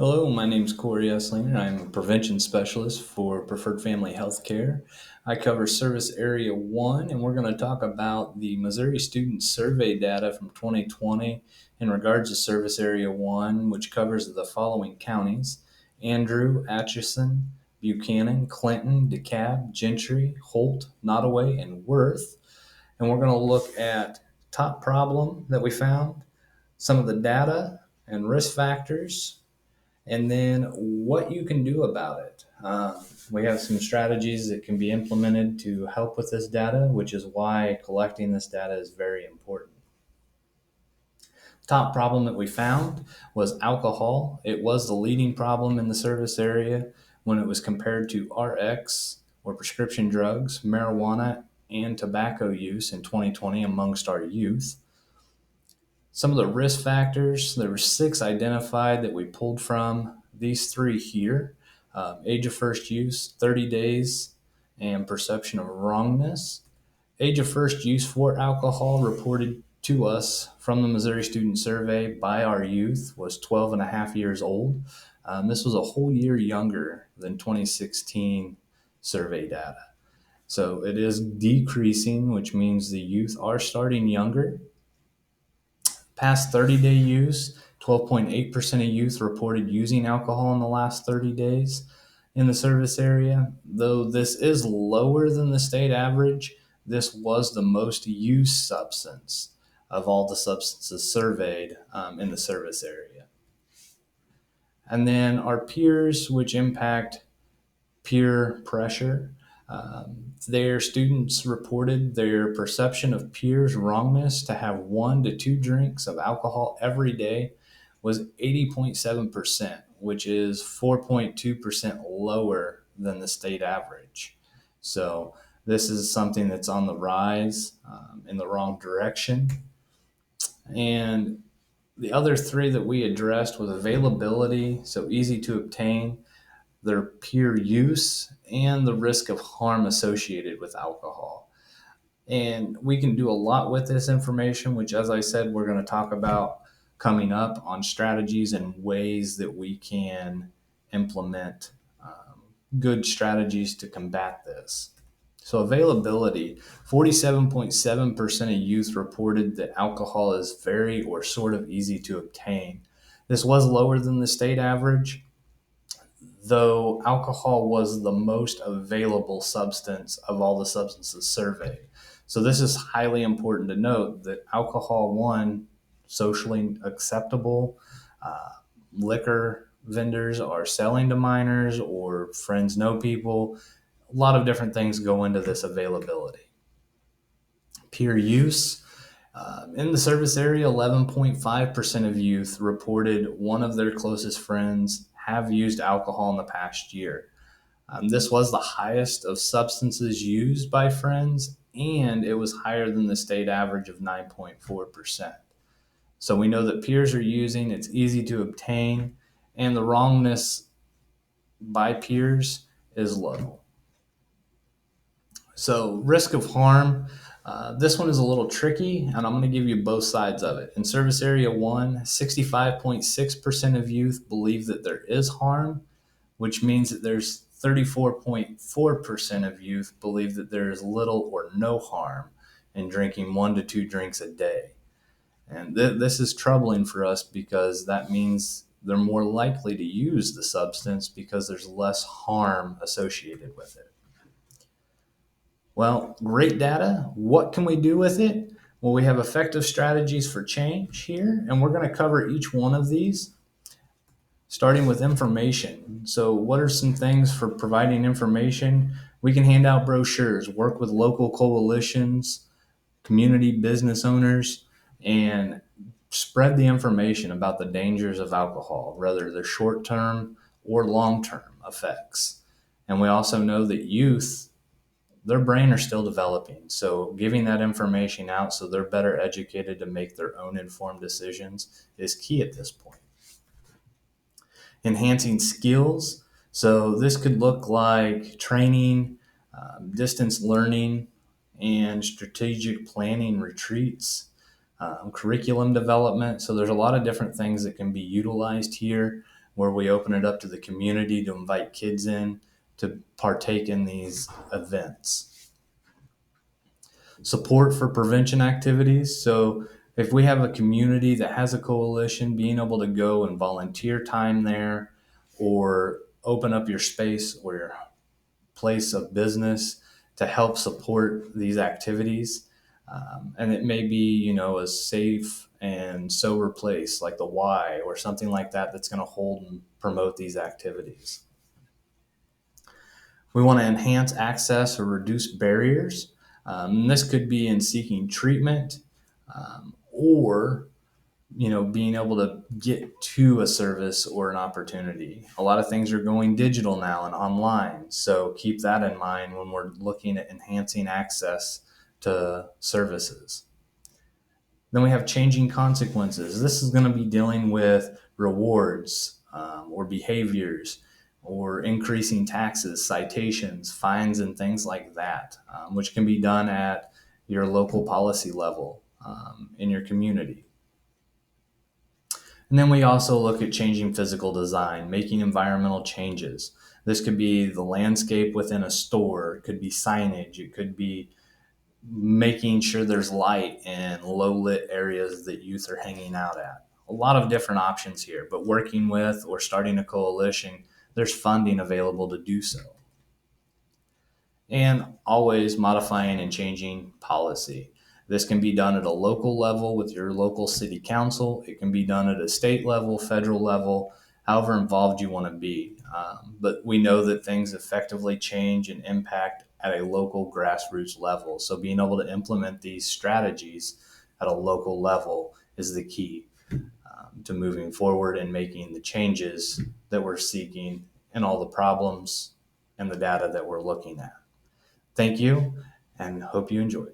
Hello, my name is Cory Eslinger. I'm a prevention specialist for Preferred Family Healthcare. I cover Service Area 1, and we're going to talk about the Missouri Student Survey data from 2020 in regards to Service Area 1, which covers the following counties: Andrew, Atchison, Buchanan, Clinton, DeKalb, Gentry, Holt, Nodaway, and Worth. And we're going to look at top problem that we found, some of the data and risk factors, and then what you can do about it. We have some strategies that can be implemented to help with this data, which is why collecting this data is very important. Top problem that we found was alcohol. It was the leading problem in the service area when it was compared to RX, or prescription drugs, marijuana, and tobacco use in 2020 amongst our youth. Some of the risk factors, there were 6 identified that we pulled from these 3 here: age of first use, 30 days, and perception of wrongness. Age of first use for alcohol reported to us from the Missouri Student Survey by our youth was 12 and a half years old. This was a whole year younger than 2016 survey data. So it is decreasing, which means the youth are starting younger. Past 30-day use, 12.8% of youth reported using alcohol in the last 30 days in the service area. Though this is lower than the state average, this was the most used substance of all the substances surveyed in the service area. And then our peers, which impact peer pressure. Their students reported their perception of peers' wrongness to have 1 to 2 drinks of alcohol every day was 80.7%, which is 4.2% lower than the state average. So this is something that's on the rise in the wrong direction. And the other 3 that we addressed was availability, so easy to obtain, their peer use, and the risk of harm associated with alcohol. And we can do a lot with this information, which, as I said, we're going to talk about coming up on strategies and ways that we can implement good strategies to combat this. So, availability: 47.7% of youth reported that alcohol is very or sort of easy to obtain. This was lower than the state average, though alcohol was the most available substance of all the substances surveyed. So this is highly important to note that alcohol, one, socially acceptable. Liquor vendors are selling to minors, or friends know people. A lot of different things go into this availability. Peer use. In the service area, 11.5% of youth reported one of their closest friends have used alcohol in the past year. This was the highest of substances used by friends, and it was higher than the state average of 9.4%. So we know that peers are using, it's easy to obtain, and the wrongness by peers is low. So, risk of harm. This one is a little tricky, and I'm going to give you both sides of it. In Service Area 1, 65.6% of youth believe that there is harm, which means that there's 34.4% of youth believe that there is little or no harm in drinking 1 to 2 drinks a day. And this is troubling for us because that means they're more likely to use the substance because there's less harm associated with it. Well, great data. What can we do with it? Well, we have effective strategies for change here, and we're going to cover each one of these, starting with information. So, what are some things for providing information? We can hand out brochures, work with local coalitions, community business owners, and spread the information about the dangers of alcohol, whether they're short-term or long-term effects. And we also know that youth, their brain are still developing. So giving that information out so they're better educated to make their own informed decisions is key at this point. Enhancing skills. So this could look like training, distance learning, and strategic planning retreats, curriculum development. So there's a lot of different things that can be utilized here. where we open it up to the community to invite kids in to partake in these events. Support for prevention activities. So if we have a community that has a coalition, being able to go and volunteer time there or open up your space or your place of business to help support these activities. And it may be, a safe and sober place like the Y or something like that that's going to hold and promote these activities. We want to enhance access or reduce barriers. This could be in seeking treatment or being able to get to a service or an opportunity. A lot of things are going digital now and online, so keep that in mind when we're looking at enhancing access to services. Then we have changing consequences. This is going to be dealing with rewards or behaviors or increasing taxes, citations, fines, and things like that, which can be done at your local policy level in your community. And then we also look at changing physical design, making environmental changes. This could be the landscape within a store, it could be signage, it could be making sure there's light in low lit areas that youth are hanging out at. A lot of different options here, but working with or starting a coalition, there's funding available to do so. And always modifying and changing policy. This can be done at a local level with your local city council. It can be done at a state level, federal level, however involved you want to be. But we know that things effectively change and impact at a local grassroots level. So being able to implement these strategies at a local level is the key to moving forward and making the changes that we're seeking and all the problems and the data that we're looking at. Thank you and hope you enjoy.